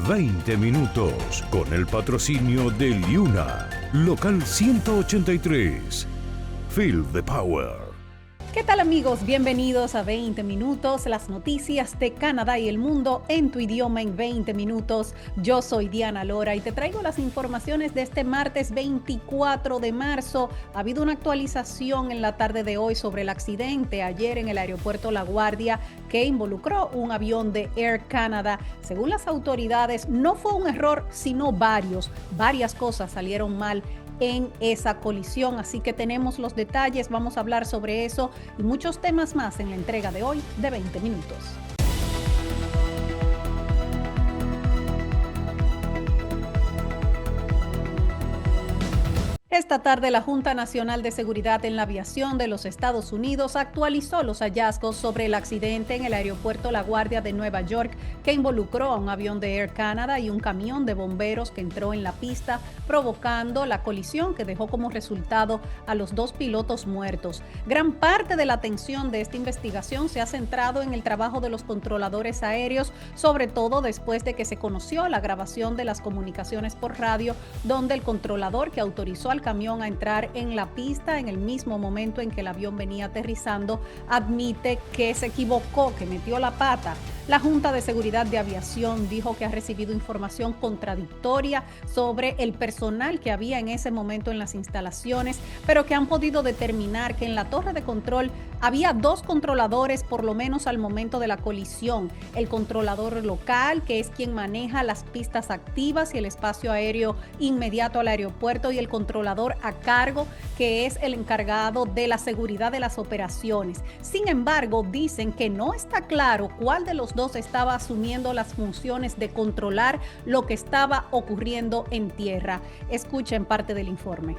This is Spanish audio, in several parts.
20 minutos, con el patrocinio de Liuna, local 183. Feel the power. ¿Qué tal, amigos? Bienvenidos a 20 minutos, las noticias de Canadá y el mundo en tu idioma en 20 minutos. Yo soy Diana Lora y te traigo las informaciones de este martes 24 de marzo. Ha habido una actualización en la tarde de hoy sobre el accidente ayer en el aeropuerto LaGuardia que involucró un avión de Air Canada. Según las autoridades, no fue un error, sino varias cosas salieron mal en esa colisión, así que tenemos los detalles, vamos a hablar sobre eso y muchos temas más en la entrega de hoy de 20 minutos. Esta tarde, la Junta Nacional de Seguridad en la Aviación de los Estados Unidos actualizó los hallazgos sobre el accidente en el aeropuerto LaGuardia de Nueva York que involucró a un avión de Air Canada y un camión de bomberos que entró en la pista, provocando la colisión que dejó como resultado a los dos pilotos muertos. Gran parte de la atención de esta investigación se ha centrado en el trabajo de los controladores aéreos, sobre todo después de que se conoció la grabación de las comunicaciones por radio, donde el controlador que autorizó al camión a entrar en la pista en el mismo momento en que el avión venía aterrizando admite que se equivocó, que metió la pata. La Junta de Seguridad de Aviación dijo que ha recibido información contradictoria sobre el personal que había en ese momento en las instalaciones, pero que han podido determinar que en la torre de control había dos controladores por lo menos al momento de la colisión. El controlador local, que es quien maneja las pistas activas y el espacio aéreo inmediato al aeropuerto, y el controlador a cargo, que es el encargado de la seguridad de las operaciones. Sin embargo, dicen que no está claro cuál de los dos estaba asumiendo las funciones de controlar lo que estaba ocurriendo en tierra. Escuchen parte del informe.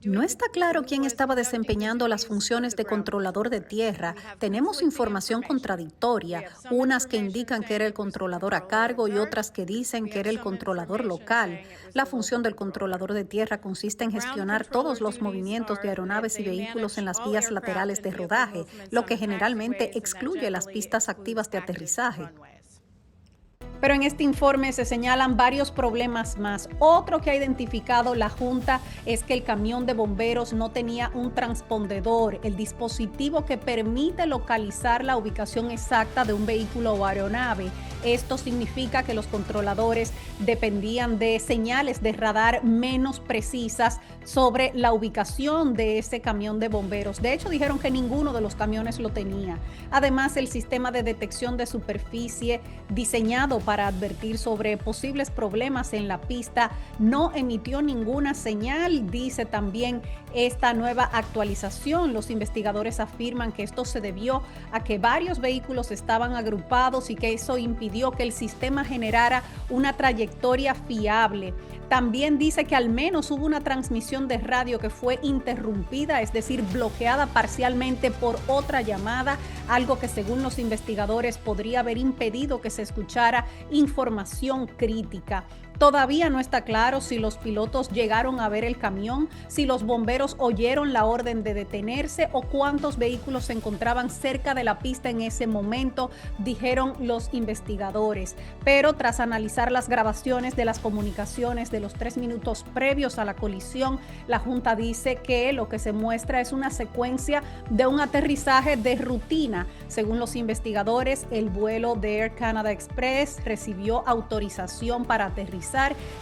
No está claro quién estaba desempeñando las funciones de controlador de tierra. Tenemos información contradictoria, unas que indican que era el controlador a cargo y otras que dicen que era el controlador local. La función del controlador de tierra consiste en gestionar todos los movimientos de aeronaves y vehículos en las vías laterales de rodaje, lo que generalmente excluye las pistas activas de aterrizaje. Pero en este informe se señalan varios problemas más. Otro que ha identificado la Junta es que el camión de bomberos no tenía un transpondedor, el dispositivo que permite localizar la ubicación exacta de un vehículo o aeronave. Esto significa que los controladores dependían de señales de radar menos precisas sobre la ubicación de ese camión de bomberos. De hecho, dijeron que ninguno de los camiones lo tenía. Además, el sistema de detección de superficie diseñado para advertir sobre posibles problemas en la pista no emitió ninguna señal, dice también esta nueva actualización. Los investigadores afirman que esto se debió a que varios vehículos estaban agrupados y que eso impidió que el sistema generara una trayectoria fiable. También dice que al menos hubo una transmisión de radio que fue interrumpida, es decir, bloqueada parcialmente por otra llamada, algo que según los investigadores podría haber impedido que se escuchara información crítica. Todavía no está claro si los pilotos llegaron a ver el camión, si los bomberos oyeron la orden de detenerse o cuántos vehículos se encontraban cerca de la pista en ese momento, dijeron los investigadores. Pero tras analizar las grabaciones de las comunicaciones de los 3 minutos previos a la colisión, la Junta dice que lo que se muestra es una secuencia de un aterrizaje de rutina. Según los investigadores, el vuelo de Air Canada Express recibió autorización para aterrizar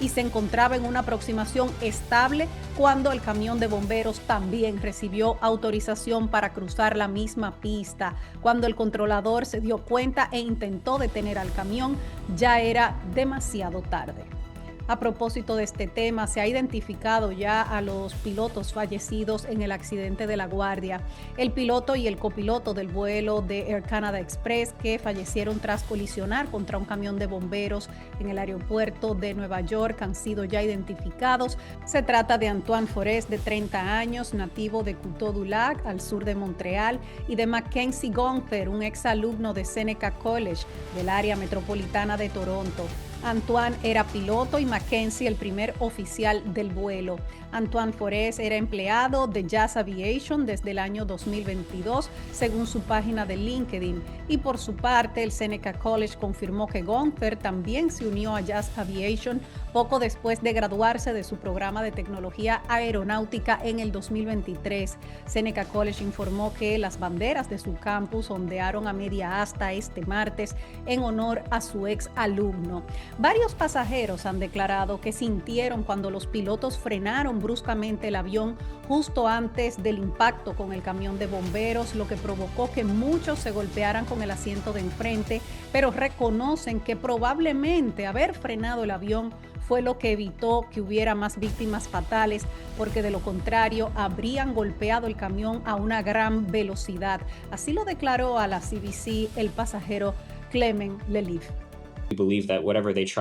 y se encontraba en una aproximación estable cuando el camión de bomberos también recibió autorización para cruzar la misma pista. Cuando el controlador se dio cuenta e intentó detener al camión, ya era demasiado tarde. A propósito de este tema, se ha identificado ya a los pilotos fallecidos en el accidente de LaGuardia. El piloto y el copiloto del vuelo de Air Canada Express que fallecieron tras colisionar contra un camión de bomberos en el aeropuerto de Nueva York han sido ya identificados. Se trata de Antoine Forest, de 30 años, nativo de Coteau-du-Lac, al sur de Montreal, y de Mackenzie Gunther, un exalumno de Seneca College del área metropolitana de Toronto. Antoine era piloto y Mackenzie el primer oficial del vuelo. Antoine Forest era empleado de Jazz Aviation desde el año 2022, según su página de LinkedIn. Y por su parte, el Seneca College confirmó que Gunther también se unió a Jazz Aviation poco después de graduarse de su programa de tecnología aeronáutica en el 2023. Seneca College informó que las banderas de su campus ondearon a media asta este martes en honor a su ex alumno. Varios pasajeros han declarado que sintieron cuando los pilotos frenaron bruscamente el avión justo antes del impacto con el camión de bomberos, lo que provocó que muchos se golpearan con el asiento de enfrente, pero reconocen que probablemente haber frenado el avión fue lo que evitó que hubiera más víctimas fatales, porque de lo contrario habrían golpeado el camión a una gran velocidad. Así lo declaró a la CBC el pasajero Clement Lelief.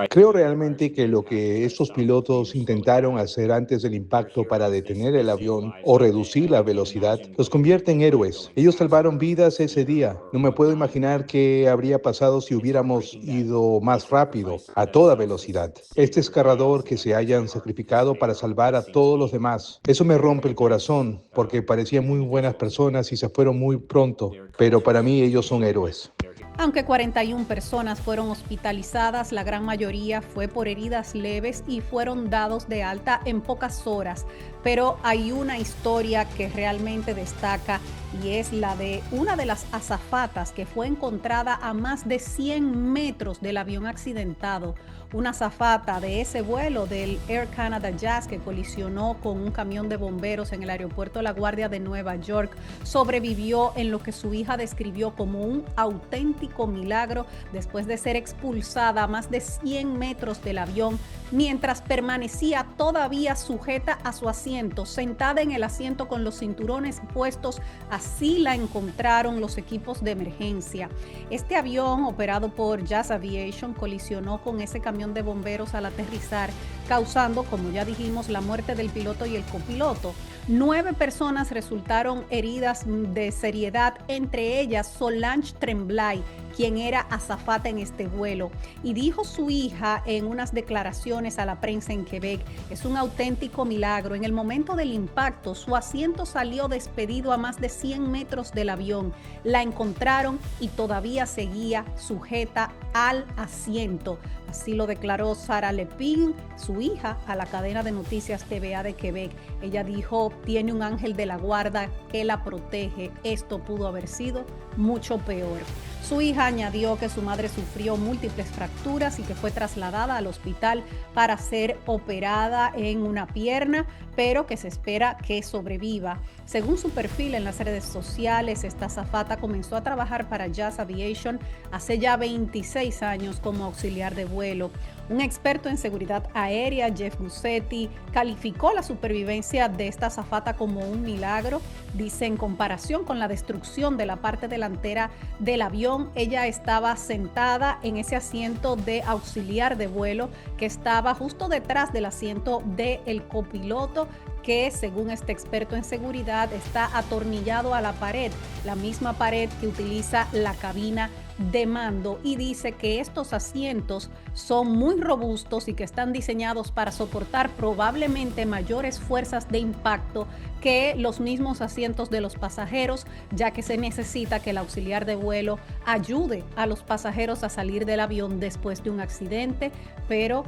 Creo realmente que lo que estos pilotos intentaron hacer antes del impacto para detener el avión o reducir la velocidad los convierte en héroes. Ellos salvaron vidas ese día. No me puedo imaginar qué habría pasado si hubiéramos ido más rápido, a toda velocidad. Es desgarrador que se hayan sacrificado para salvar a todos los demás. Eso me rompe el corazón porque parecían muy buenas personas y se fueron muy pronto, pero para mí ellos son héroes. Aunque 41 personas fueron hospitalizadas, la gran mayoría fue por heridas leves y fueron dados de alta en pocas horas. Pero hay una historia que realmente destaca y es la de una de las azafatas que fue encontrada a más de 100 metros del avión accidentado. Una azafata de ese vuelo del Air Canada Jazz que colisionó con un camión de bomberos en el aeropuerto La Guardia de Nueva York sobrevivió en lo que su hija describió como un auténtico milagro después de ser expulsada a más de 100 metros del avión mientras permanecía todavía sujeta a su asiento, sentada en el asiento con los cinturones puestos. Así la encontraron los equipos de emergencia. Este avión, operado por Jazz Aviation, colisionó con ese camión de bomberos al aterrizar, causando, como ya dijimos, la muerte del piloto y el copiloto. 9 personas resultaron heridas de seriedad, entre ellas Solange Tremblay, quien era azafata en este vuelo. Y dijo su hija en unas declaraciones a la prensa en Quebec: es un auténtico milagro. En el momento del impacto, su asiento salió despedido a más de 100 metros del avión. La encontraron y todavía seguía sujeta al asiento. Así lo declaró Sarah Lepine, su hija, a la cadena de noticias TVA de Quebec. Ella dijo: tiene un ángel de la guarda que la protege. Esto pudo haber sido mucho peor. Su hija añadió que su madre sufrió múltiples fracturas y que fue trasladada al hospital para ser operada en una pierna, pero que se espera que sobreviva. Según su perfil en las redes sociales, esta azafata comenzó a trabajar para Jazz Aviation hace ya 26 años como auxiliar de vuelo. Un experto en seguridad aérea, Jeff Gussetti, calificó la supervivencia de esta azafata como un milagro. Dice: en comparación con la destrucción de la parte delantera del avión, ella estaba sentada en ese asiento de auxiliar de vuelo que estaba justo detrás del asiento del copiloto, que según este experto en seguridad está atornillado a la pared, la misma pared que utiliza la cabina de mando, y dice que estos asientos son muy robustos y que están diseñados para soportar probablemente mayores fuerzas de impacto que los mismos asientos de los pasajeros, ya que se necesita que el auxiliar de vuelo ayude a los pasajeros a salir del avión después de un accidente, pero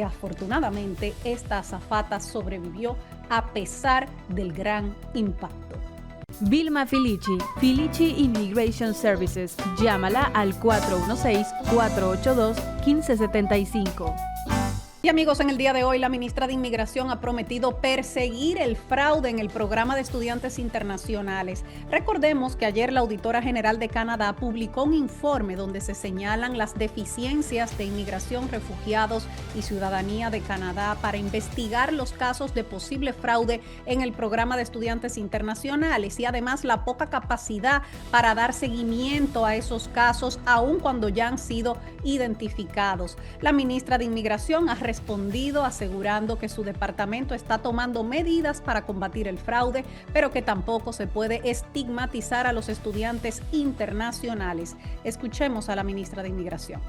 afortunadamente esta azafata sobrevivió a pesar del gran impacto. Vilma Filici, Filici Immigration Services. Llámala al 416-482-1575. Y amigos, en el día de hoy la ministra de Inmigración ha prometido perseguir el fraude en el programa de estudiantes internacionales. Recordemos que ayer la Auditora General de Canadá publicó un informe donde se señalan las deficiencias de inmigración, refugiados y ciudadanía de Canadá para investigar los casos de posible fraude en el programa de estudiantes internacionales y además la poca capacidad para dar seguimiento a esos casos, aun cuando ya han sido identificados. La ministra de Inmigración ha respondido asegurando que su departamento está tomando medidas para combatir el fraude, pero que tampoco se puede estigmatizar a los estudiantes internacionales. Escuchemos a la ministra de Inmigración.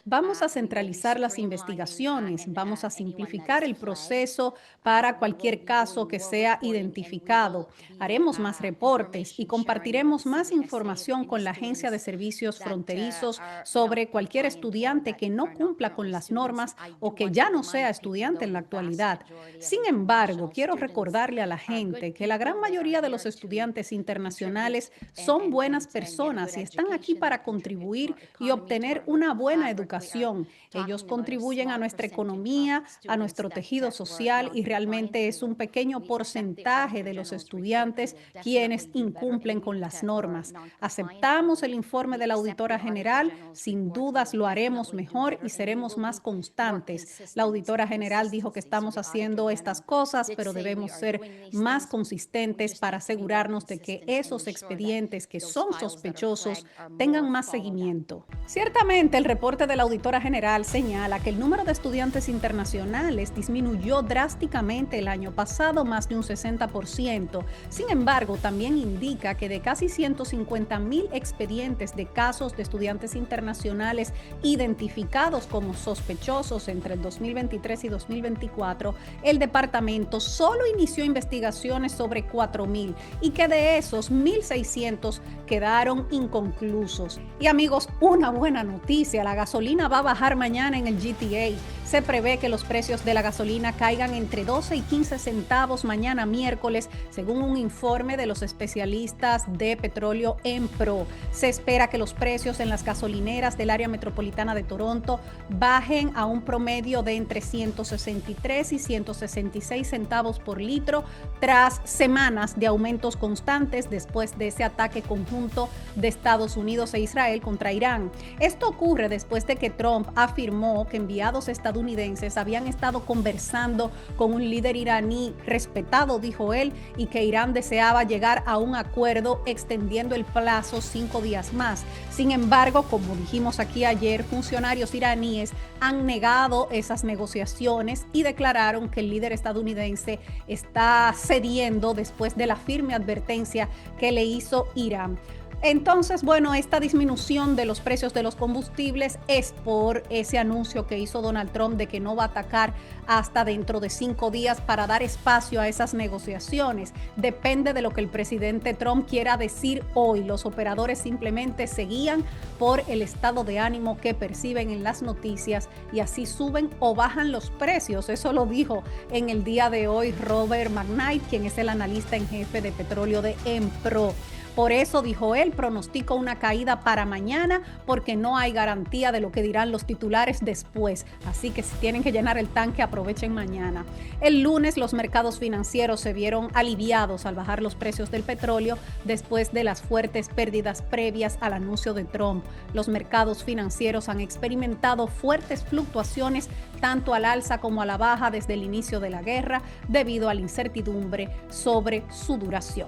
Vamos a centralizar las investigaciones, vamos a simplificar el proceso para cualquier caso que sea identificado. Haremos más reportes y compartiremos más información con la Agencia de Servicios Fronterizos sobre cualquier estudiante que no cumpla con las normas o que ya no sea estudiante en la actualidad. Sin embargo, quiero recordarle a la gente que la gran mayoría de los estudiantes internacionales son buenas personas y están aquí para contribuir y obtener una buena educación. Ellos contribuyen a nuestra economía, a nuestro tejido social y realmente es un pequeño porcentaje de los estudiantes quienes incumplen con las normas. Aceptamos el informe de la auditora general, sin dudas lo haremos mejor y seremos más constantes. La auditora general dijo que estamos haciendo estas cosas, pero debemos ser más consistentes para asegurarnos de que esos expedientes que son sospechosos tengan más seguimiento. Ciertamente, el reporte de la auditora general señala que el número de estudiantes internacionales disminuyó drásticamente el año pasado, más de un 60%. Sin embargo, también indica que de casi 150,000 expedientes de casos de estudiantes internacionales identificados como sospechosos entre el 2023 y 2024, el departamento solo inició investigaciones sobre 4,000 y que de esos 1,600 quedaron inconclusos. Y amigos, una buena noticia, la gasolina va a bajar mañana en el GTA. Se prevé que los precios de la gasolina caigan entre 12 y 15 centavos mañana miércoles, según un informe de los especialistas de petróleo Enpro. Se espera que los precios en las gasolineras del área metropolitana de Toronto bajen a un promedio de entre 163 y 166 centavos por litro, tras semanas de aumentos constantes después de ese ataque conjunto de Estados Unidos e Israel contra Irán. Esto ocurre después de que Trump afirmó que enviados estadounidenses habían estado conversando con un líder iraní respetado, dijo él, y que Irán deseaba llegar a un acuerdo extendiendo el plazo 5 días más. Sin embargo, como dijimos aquí ayer, funcionarios iraníes han negado esas negociaciones y declararon que el líder estadounidense está cediendo después de la firme advertencia que le hizo Irán. Entonces, bueno, esta disminución de los precios de los combustibles es por ese anuncio que hizo Donald Trump de que no va a atacar hasta dentro de 5 días para dar espacio a esas negociaciones. Depende de lo que el presidente Trump quiera decir hoy. Los operadores simplemente se guían por el estado de ánimo que perciben en las noticias y así suben o bajan los precios. Eso lo dijo en el día de hoy Robert McKnight, quien es el analista en jefe de petróleo de Enpro. Por eso, dijo él, pronostico una caída para mañana porque no hay garantía de lo que dirán los titulares después. Así que si tienen que llenar el tanque, aprovechen mañana. El lunes los mercados financieros se vieron aliviados al bajar los precios del petróleo después de las fuertes pérdidas previas al anuncio de Trump. Los mercados financieros han experimentado fuertes fluctuaciones tanto al alza como a la baja desde el inicio de la guerra debido a la incertidumbre sobre su duración.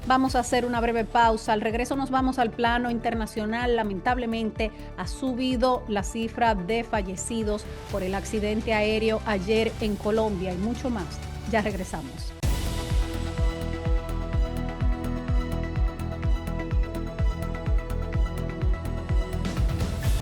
Vamos a hacer una breve pausa. Al regreso nos vamos al plano internacional. Lamentablemente ha subido la cifra de fallecidos por el accidente aéreo ayer en Colombia y mucho más. Ya regresamos.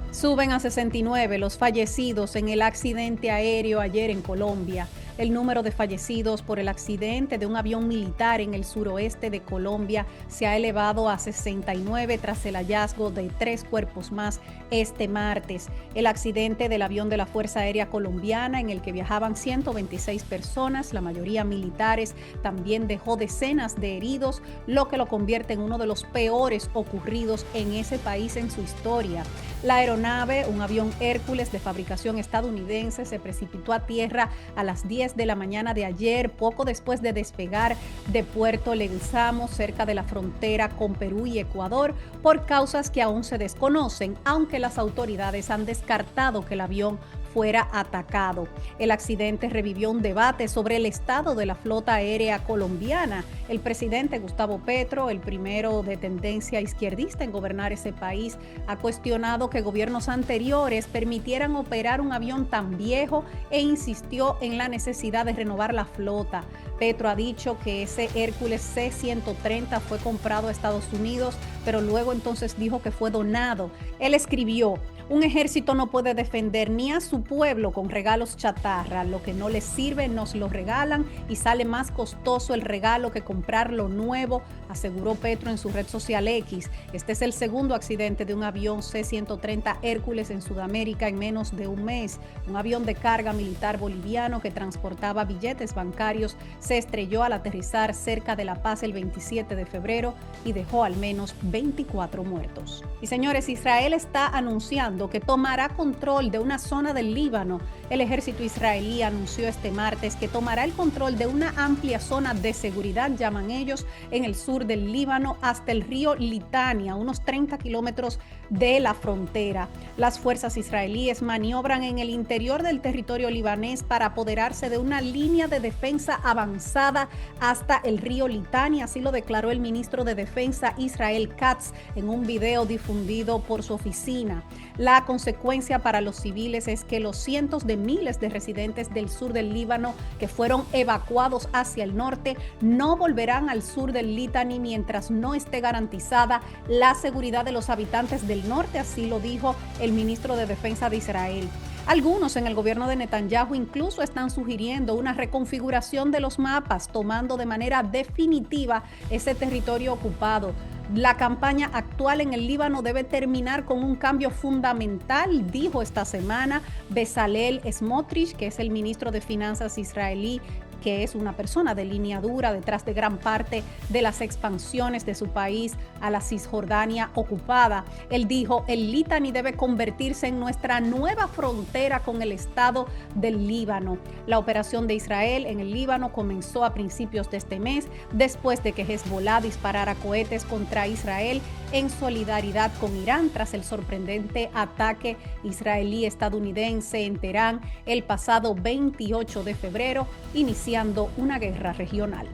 Suben a 69 los fallecidos en el accidente aéreo ayer en Colombia. El número de fallecidos por el accidente de un avión militar en el suroeste de Colombia se ha elevado a 69 tras el hallazgo de 3 cuerpos más este martes. El accidente del avión de la Fuerza Aérea Colombiana, en el que viajaban 126 personas, la mayoría militares, también dejó decenas de heridos, lo que lo convierte en uno de los peores ocurridos en ese país en su historia. La aeronave, un avión Hércules de fabricación estadounidense, se precipitó a tierra a las 10 de la mañana de ayer, poco después de despegar de Puerto Leguizamo, cerca de la frontera con Perú y Ecuador, por causas que aún se desconocen, aunque las autoridades han descartado que el avión fuera atacado. El accidente revivió un debate sobre el estado de la flota aérea colombiana. El presidente Gustavo Petro, el primero de tendencia izquierdista en gobernar ese país, ha cuestionado que gobiernos anteriores permitieran operar un avión tan viejo e insistió en la necesidad de renovar la flota. Petro ha dicho que ese Hércules C-130 fue comprado a Estados Unidos, pero luego entonces dijo que fue donado. Él escribió: un ejército no puede defender ni a su pueblo con regalos chatarra. Lo que no les sirve nos lo regalan y sale más costoso el regalo que comprar lo nuevo, aseguró Petro en su red social X. Este es el segundo accidente de un avión C-130 Hércules en Sudamérica en menos de un mes. Un avión de carga militar boliviano que transportaba billetes bancarios se estrelló al aterrizar cerca de La Paz el 27 de febrero y dejó al menos 24 muertos. Y señores, Israel está anunciando que tomará control de una zona del Líbano. El ejército israelí anunció este martes que tomará el control de una amplia zona de seguridad, llaman ellos, en el sur del Líbano hasta el río Litani, a unos 30 kilómetros de la frontera. Las fuerzas israelíes maniobran en el interior del territorio libanés para apoderarse de una línea de defensa avanzada hasta el río Litani, así lo declaró el ministro de Defensa Israel Katz en un video difundido por su oficina. La consecuencia para los civiles es que los cientos de miles de residentes del sur del Líbano que fueron evacuados hacia el norte no volverán al sur del Litani mientras no esté garantizada la seguridad de los habitantes del norte, así lo dijo el ministro de Defensa de Israel. Algunos en el gobierno de Netanyahu incluso están sugiriendo una reconfiguración de los mapas, tomando de manera definitiva ese territorio ocupado. La campaña actual en el Líbano debe terminar con un cambio fundamental, dijo esta semana Bezalel Smotrich, que es el ministro de Finanzas israelí, que es una persona de línea dura detrás de gran parte de las expansiones de su país a la Cisjordania ocupada. Él dijo: el Litani debe convertirse en nuestra nueva frontera con el Estado del Líbano. La operación de Israel en el Líbano comenzó a principios de este mes, después de que Hezbollah disparara cohetes contra Israel en solidaridad con Irán tras el sorprendente ataque israelí-estadounidense en Teherán el pasado 28 de febrero, iniciando una guerra regional.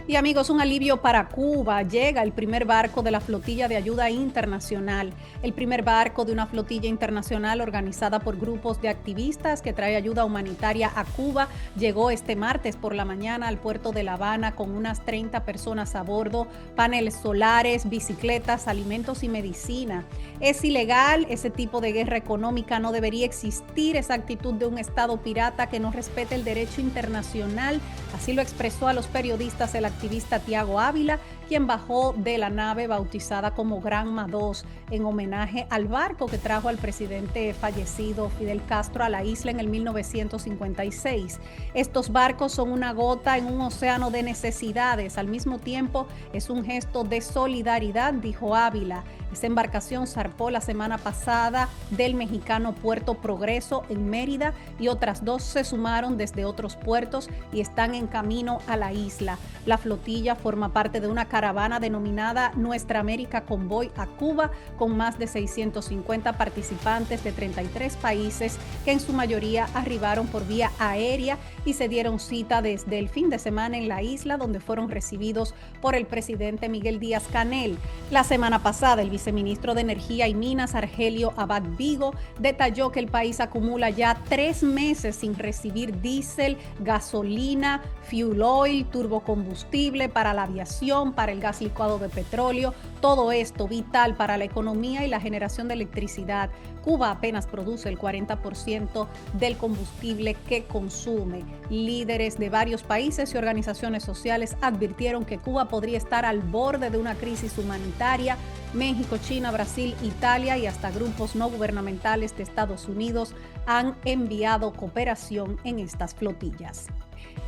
Y amigos, un alivio para Cuba. Llega el primer barco de la flotilla de ayuda internacional. El primer barco de una flotilla internacional organizada por grupos de activistas que trae ayuda humanitaria a Cuba llegó este martes por la mañana al puerto de La Habana con unas 30 personas a bordo, paneles solares, bicicletas, alimentos y medicina. Es ilegal ese tipo de guerra económica, no debería existir esa actitud de un Estado pirata que no respete el derecho internacional. Así lo expresó a los periodistas el activista Tiago Ávila, quien bajó de la nave bautizada como Granma 2 en homenaje al barco que trajo al presidente fallecido Fidel Castro a la isla en el 1956. Estos barcos son una gota en un océano de necesidades. Al mismo tiempo, es un gesto de solidaridad, dijo Ávila. Esa embarcación zarpó la semana pasada del mexicano Puerto Progreso en Mérida y otras 2 se sumaron desde otros puertos y están en camino a la isla. La flotilla forma parte de una caravana denominada Nuestra América Convoy a Cuba, con más de 650 participantes de 33 países que en su mayoría arribaron por vía aérea y se dieron cita desde el fin de semana en la isla, donde fueron recibidos por el presidente Miguel Díaz-Canel. La semana pasada, el viceministro de Energía y Minas, Argelio Abad Vigo, detalló que el país acumula ya 3 meses sin recibir diésel, gasolina, fuel oil, turbocombustible para la aviación, para el gas licuado de petróleo, todo esto vital para la economía y la generación de electricidad. Cuba apenas produce el 40% del combustible que consume. Líderes de varios países y organizaciones sociales advirtieron que Cuba podría estar al borde de una crisis humanitaria. México, China, Brasil, Italia y hasta grupos no gubernamentales de Estados Unidos han enviado cooperación en estas flotillas.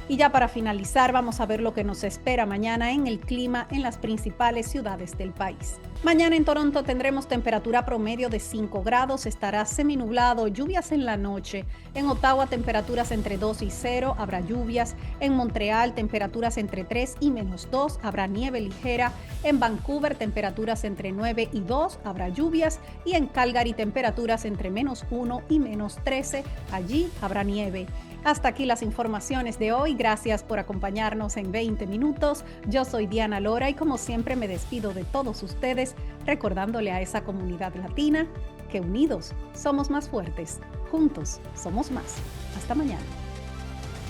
Y ya para finalizar, vamos a ver lo que nos espera mañana en el clima en las principales ciudades del país. Mañana en Toronto tendremos temperatura promedio de 5 grados, estará seminublado, lluvias en la noche. En Ottawa temperaturas entre 2 y 0, habrá lluvias. En Montreal temperaturas entre 3 y -2, habrá nieve ligera. En Vancouver temperaturas entre 9 y 2, habrá lluvias. Y en Calgary temperaturas entre -1 y -13, allí habrá nieve. Hasta aquí las informaciones de hoy. Gracias por acompañarnos en 20 minutos. Yo soy Diana Lora y como siempre me despido de todos ustedes recordándole a esa comunidad latina que unidos somos más fuertes, juntos somos más. Hasta mañana.